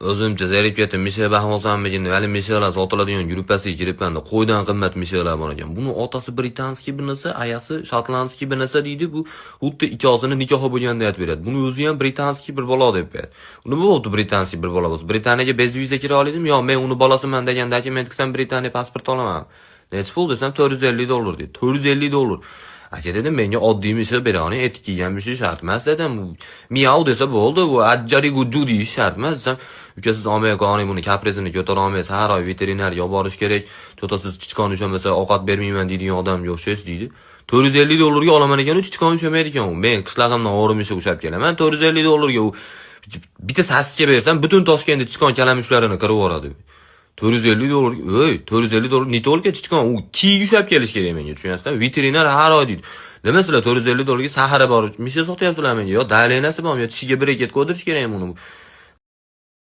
O'zimcha zerikib ketdim. Misha bahvosanmigin, vali mishalar sotiladigan gruppasiga kiribman. Qo'ydan qimmat mishalar bor ekan. Buni otasi britanskiy bir narsa, ayasi shotlandskiy bir narsa deydi. Bu xuddi ikkosini nikohi bo'lganda aytib beradi. Buni o'zi ham britanskiy bir bola deb beradi. Nima bo'ldi britanskiy bir bola bo'lsa? Britaniyaga bez viza kira oldim. Yo, men uni bolasiman degan dokument qilsam Britaniya pasport olaman. Necha pul desam $450 dedi. $450. Aka dedim, menga oddiy misha berani, etik kiygan mishi shart emas dedim. Miyav desa bo'ldi, bu ajjari guju deyish shart emas desam, uka siz olmayotganingiz buni kaprizini ko'tara olmaysiz, har oy veterinarga olib borish kerak. Chota siz chichqon ushamasa ovqat bermayman deydigan odamga o'xshaysiz deydi. $450 olaman ekan, u chichqon ushamaydi ekan u. Men qishlog'imdan o'g'rimishga ushab kelaman, $450 ga u bitta sasga bersam, butun Toshkentda chichqon kalamushlarini qirib yuboradi. $450, $450 ne только chichqon, u kiygi ushab kelish kerak menga, tushunyapsizmi? Veterinar har oy deydi. Nima sizlar $450 ga sahara borib, misha sotyapsizlar menga? Yo, dalenasi bormi? Yo, tishiga breket qo'ydirish kerakmi uni?